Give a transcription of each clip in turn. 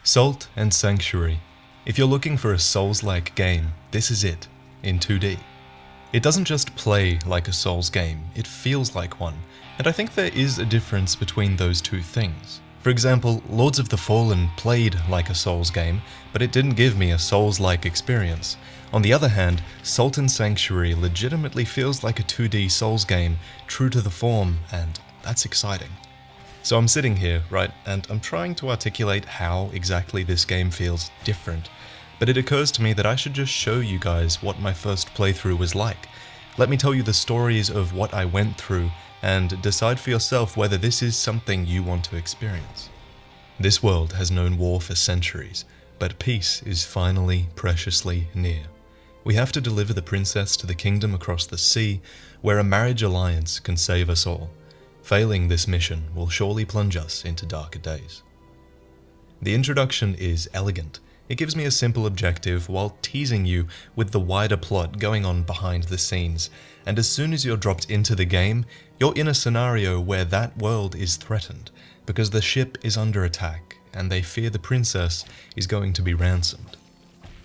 Salt and Sanctuary. If you're looking for a Souls-like game, this is it, in 2D. It doesn't just play like a Souls game, it feels like one, and I think there is a difference between those two things. For example, Lords of the Fallen played like a Souls game, but it didn't give me a Souls-like experience. On the other hand, Salt and Sanctuary legitimately feels like a 2D Souls game, true to the form, and that's exciting. So I'm sitting here, right, and I'm trying to articulate how exactly this game feels different, but it occurs to me that I should just show you guys what my first playthrough was like. Let me tell you the stories of what I went through, and decide for yourself whether this is something you want to experience. This world has known war for centuries, but peace is finally preciously near. We have to deliver the princess to the kingdom across the sea, where a marriage alliance can save us all. Failing this mission will surely plunge us into darker days. The introduction is elegant. It gives me a simple objective while teasing you with the wider plot going on behind the scenes, and as soon as you're dropped into the game, you're in a scenario where that world is threatened, because the ship is under attack, and they fear the princess is going to be ransomed.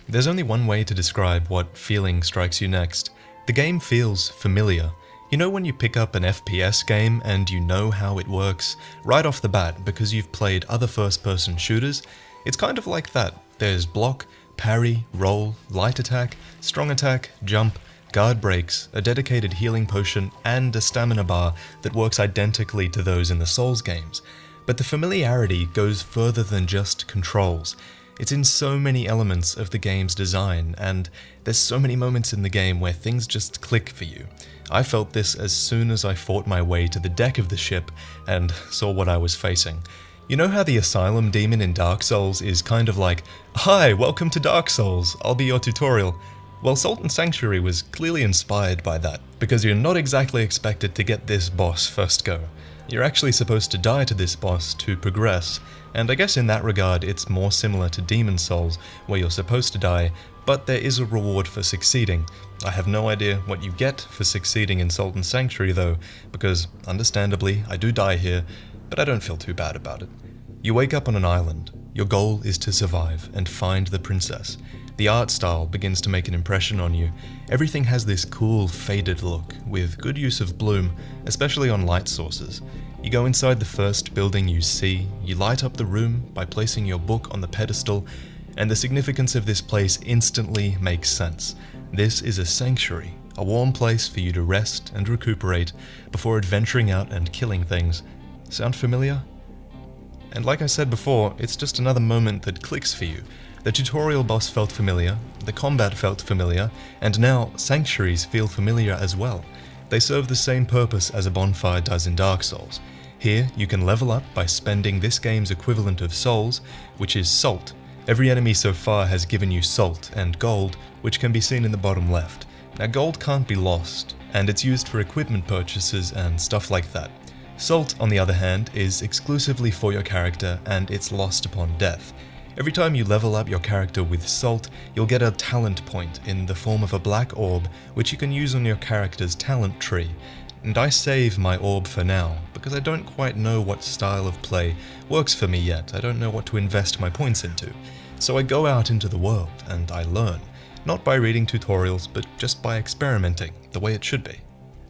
There's only one way to describe what feeling strikes you next. The game feels familiar. You know when you pick up an FPS game and you know how it works right off the bat because you've played other first-person shooters? It's kind of like that. There's block, parry, roll, light attack, strong attack, jump, guard breaks, a dedicated healing potion, and a stamina bar that works identically to those in the Souls games. But the familiarity goes further than just controls. It's in so many elements of the game's design, and there's so many moments in the game where things just click for you. I felt this as soon as I fought my way to the deck of the ship and saw what I was facing. You know how the Asylum demon in Dark Souls is kind of like, "Hi, welcome to Dark Souls, I'll be your tutorial." Well, Salt and Sanctuary was clearly inspired by that, because you're not exactly expected to get this boss first go. You're actually supposed to die to this boss to progress, and I guess in that regard it's more similar to Demon Souls, where you're supposed to die, but there is a reward for succeeding. I have no idea what you get for succeeding in Salt and Sanctuary though, because understandably I do die here, but I don't feel too bad about it. You wake up on an island. Your goal is to survive and find the princess. The art style begins to make an impression on you. Everything has this cool, faded look, with good use of bloom, especially on light sources. You go inside the first building you see, you light up the room by placing your book on the pedestal, and the significance of this place instantly makes sense. This is a sanctuary, a warm place for you to rest and recuperate before adventuring out and killing things. Sound familiar? And like I said before, it's just another moment that clicks for you. The tutorial boss felt familiar, the combat felt familiar, and now sanctuaries feel familiar as well. They serve the same purpose as a bonfire does in Dark Souls. Here, you can level up by spending this game's equivalent of souls, which is salt. Every enemy so far has given you salt and gold, which can be seen in the bottom left. Now gold can't be lost, and it's used for equipment purchases and stuff like that. Salt, on the other hand, is exclusively for your character, and it's lost upon death. Every time you level up your character with salt, you'll get a talent point in the form of a black orb, which you can use on your character's talent tree. And I save my orb for now, because I don't quite know what style of play works for me yet. I don't know what to invest my points into. So I go out into the world, and I learn. Not by reading tutorials, but just by experimenting, the way it should be.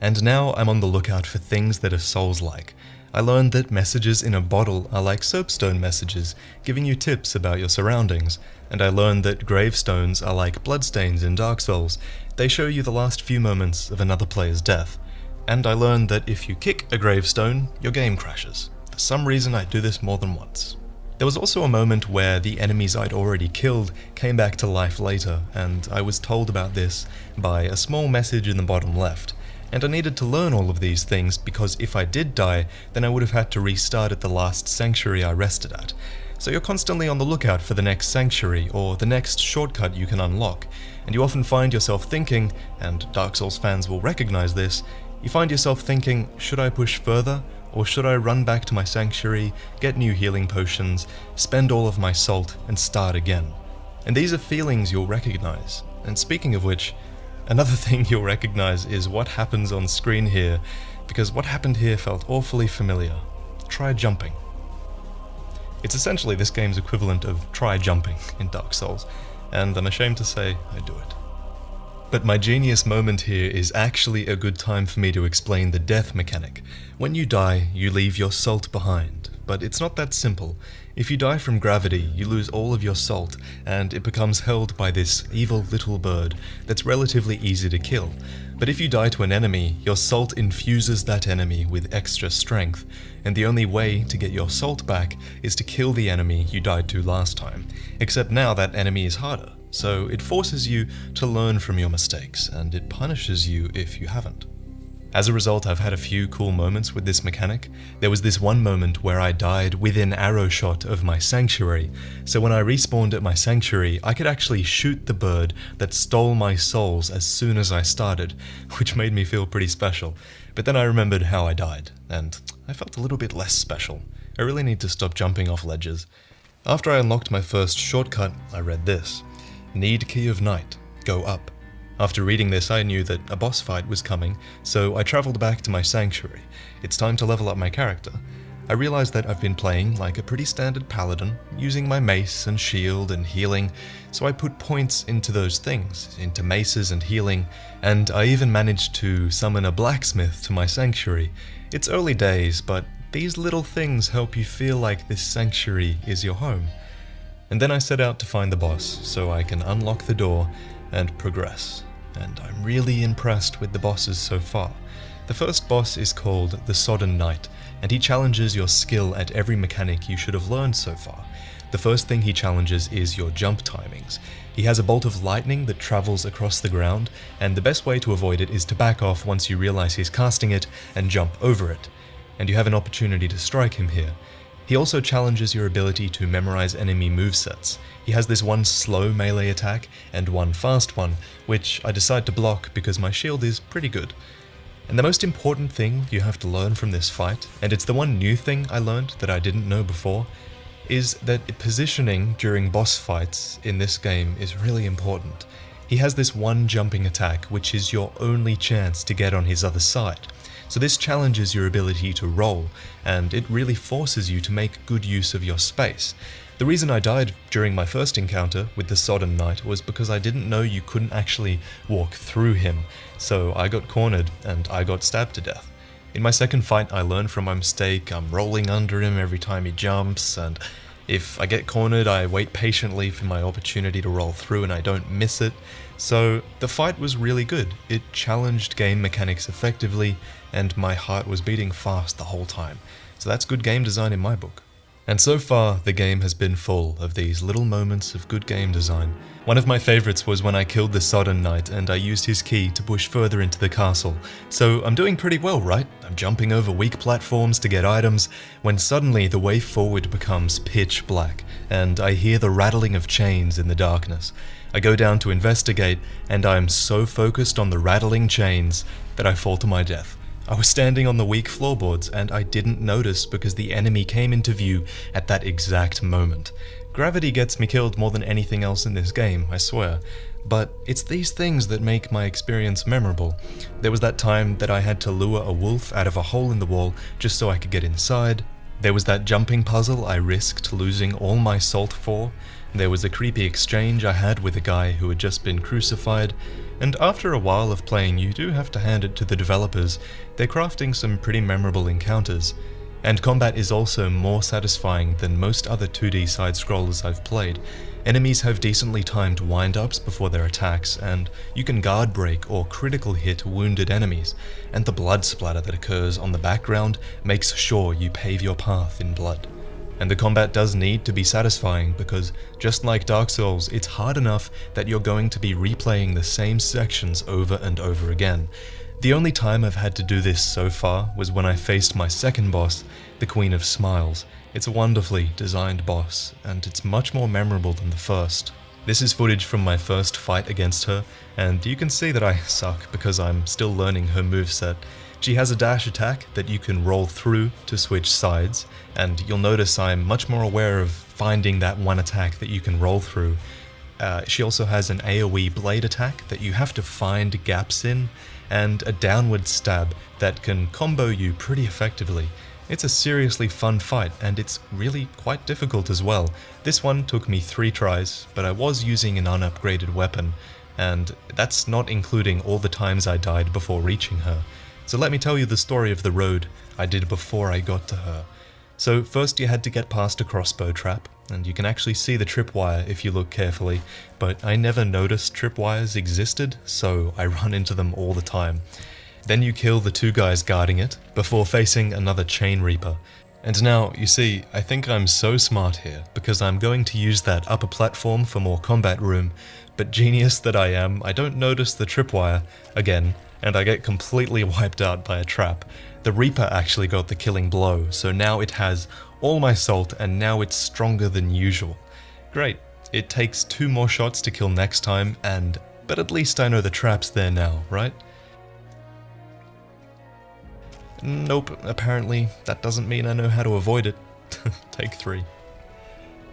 And now I'm on the lookout for things that are Souls-like. I learned that messages in a bottle are like soapstone messages, giving you tips about your surroundings. And I learned that gravestones are like bloodstains in Dark Souls. They show you the last few moments of another player's death. And I learned that if you kick a gravestone, your game crashes. For some reason I do this more than once. There was also a moment where the enemies I'd already killed came back to life later, and I was told about this by a small message in the bottom left. And I needed to learn all of these things because if I did die, then I would have had to restart at the last sanctuary I rested at. So you're constantly on the lookout for the next sanctuary or the next shortcut you can unlock, and you often find yourself thinking, and Dark Souls fans will recognize this, you find yourself thinking, should I push further? Or should I run back to my sanctuary, get new healing potions, spend all of my salt, and start again? And these are feelings you'll recognize. And speaking of which, another thing you'll recognize is what happens on screen here, because what happened here felt awfully familiar. Try jumping. It's essentially this game's equivalent of try jumping in Dark Souls, and I'm ashamed to say I do it. But my genius moment here is actually a good time for me to explain the death mechanic. When you die, you leave your salt behind, but it's not that simple. If you die from gravity, you lose all of your salt, and it becomes held by this evil little bird that's relatively easy to kill. But if you die to an enemy, your salt infuses that enemy with extra strength, and the only way to get your salt back is to kill the enemy you died to last time. Except now that enemy is harder, so it forces you to learn from your mistakes, and it punishes you if you haven't. As a result, I've had a few cool moments with this mechanic. There was this one moment where I died within arrow shot of my sanctuary, so when I respawned at my sanctuary, I could actually shoot the bird that stole my souls as soon as I started, which made me feel pretty special. But then I remembered how I died, and I felt a little bit less special. I really need to stop jumping off ledges. After I unlocked my first shortcut, I read this: Need Key of Night, go up. After reading this, I knew that a boss fight was coming, so I traveled back to my sanctuary. It's time to level up my character. I realized that I've been playing like a pretty standard paladin, using my mace and shield and healing, so I put points into those things, into maces and healing, and I even managed to summon a blacksmith to my sanctuary. It's early days, but these little things help you feel like this sanctuary is your home. And then I set out to find the boss, so I can unlock the door and progress. And I'm really impressed with the bosses so far. The first boss is called the Sodden Knight, and he challenges your skill at every mechanic you should have learned so far. The first thing he challenges is your jump timings. He has a bolt of lightning that travels across the ground, and the best way to avoid it is to back off once you realize he's casting it and jump over it. And you have an opportunity to strike him here. He also challenges your ability to memorize enemy movesets. He has this one slow melee attack and one fast one, which I decide to block because my shield is pretty good. And the most important thing you have to learn from this fight, and it's the one new thing I learned that I didn't know before, is that positioning during boss fights in this game is really important. He has this one jumping attack which is your only chance to get on his other side. So this challenges your ability to roll, and it really forces you to make good use of your space. The reason I died during my first encounter with the Sodden Knight was because I didn't know you couldn't actually walk through him, so I got cornered and I got stabbed to death. In my second fight, I learned from my mistake. I'm rolling under him every time he jumps, and if I get cornered, I wait patiently for my opportunity to roll through and I don't miss it. So the fight was really good. It challenged game mechanics effectively, and my heart was beating fast the whole time. So that's good game design in my book. And so far, the game has been full of these little moments of good game design. One of my favorites was when I killed the Sodden Knight and I used his key to push further into the castle. So I'm doing pretty well, right? I'm jumping over weak platforms to get items, when suddenly the way forward becomes pitch black, and I hear the rattling of chains in the darkness. I go down to investigate, and I'm so focused on the rattling chains that I fall to my death. I was standing on the weak floorboards and I didn't notice because the enemy came into view at that exact moment. Gravity gets me killed more than anything else in this game, I swear. But it's these things that make my experience memorable. There was that time that I had to lure a wolf out of a hole in the wall just so I could get inside. There was that jumping puzzle I risked losing all my salt for. There was a creepy exchange I had with a guy who had just been crucified. And after a while of playing, you do have to hand it to the developers. They're crafting some pretty memorable encounters. And combat is also more satisfying than most other 2D side-scrollers I've played. Enemies have decently timed wind-ups before their attacks, and you can guard break or critical hit wounded enemies, and the blood splatter that occurs on the background makes sure you pave your path in blood. And the combat does need to be satisfying because, just like Dark Souls, it's hard enough that you're going to be replaying the same sections over and over again. The only time I've had to do this so far was when I faced my second boss, the Queen of Smiles. It's a wonderfully designed boss, and it's much more memorable than the first. This is footage from my first fight against her, and you can see that I suck because I'm still learning her moveset. She has a dash attack that you can roll through to switch sides, and you'll notice I'm much more aware of finding that one attack that you can roll through. She also has an AoE blade attack that you have to find gaps in, and a downward stab that can combo you pretty effectively. It's a seriously fun fight, and it's really quite difficult as well. This one took me 3 tries, but I was using an unupgraded weapon, and that's not including all the times I died before reaching her. So let me tell you the story of the road I did before I got to her. So first you had to get past a crossbow trap, and you can actually see the tripwire if you look carefully, but I never noticed tripwires existed, so I run into them all the time. Then you kill the 2 guys guarding it, before facing another Chain Reaper. And now, you see, I think I'm so smart here, because I'm going to use that upper platform for more combat room, but genius that I am, I don't notice the tripwire again, and I get completely wiped out by a trap. The Reaper actually got the killing blow, so now it has all my salt, and now it's stronger than usual. Great. It takes 2 more shots to kill next time, but at least I know the trap's there now, right? Nope, apparently that doesn't mean I know how to avoid it. Take 3.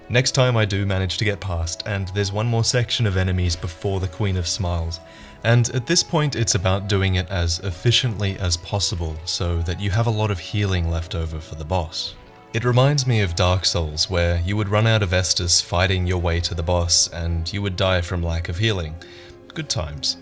Next time I do manage to get past, and there's one more section of enemies before the Queen of Smiles. And at this point it's about doing it as efficiently as possible, so that you have a lot of healing left over for the boss. It reminds me of Dark Souls, where you would run out of Estus fighting your way to the boss, and you would die from lack of healing. Good times.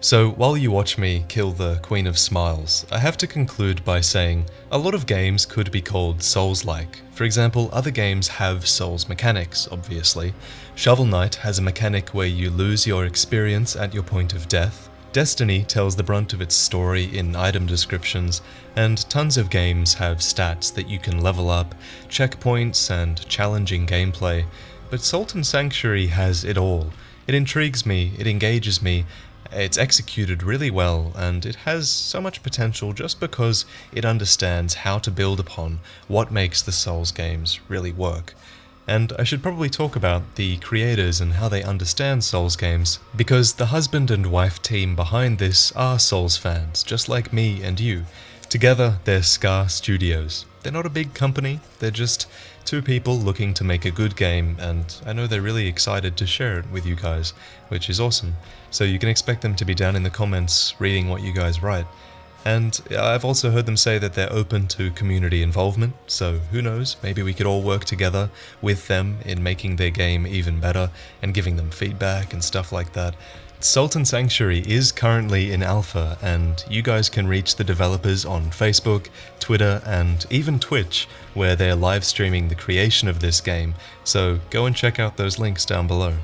So while you watch me kill the Queen of Smiles, I have to conclude by saying a lot of games could be called Souls-like. For example, other games have Souls mechanics, obviously. Shovel Knight has a mechanic where you lose your experience at your point of death. Destiny tells the brunt of its story in item descriptions, and tons of games have stats that you can level up, checkpoints, and challenging gameplay. But Salt and Sanctuary has it all. It intrigues me, it engages me, it's executed really well, and it has so much potential just because it understands how to build upon what makes the Souls games really work. And I should probably talk about the creators and how they understand Souls games, because the husband and wife team behind this are Souls fans, just like me and you. Together, they're Scar Studios. They're not a big company, they're just 2 people looking to make a good game, and I know they're really excited to share it with you guys, which is awesome. So you can expect them to be down in the comments reading what you guys write. And I've also heard them say that they're open to community involvement, so who knows, maybe we could all work together with them in making their game even better and giving them feedback and stuff like that. Salt and Sanctuary is currently in alpha, and you guys can reach the developers on Facebook, Twitter, and even Twitch, where they're live streaming the creation of this game, so go and check out those links down below.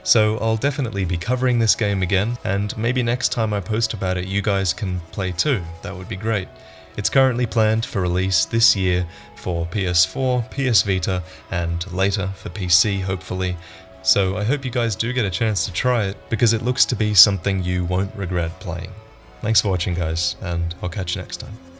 So I'll definitely be covering this game again, and maybe next time I post about it you guys can play too, that would be great. It's currently planned for release this year for PS4, PS Vita, and later for PC hopefully. So I hope you guys do get a chance to try it, because it looks to be something you won't regret playing. Thanks for watching guys, and I'll catch you next time.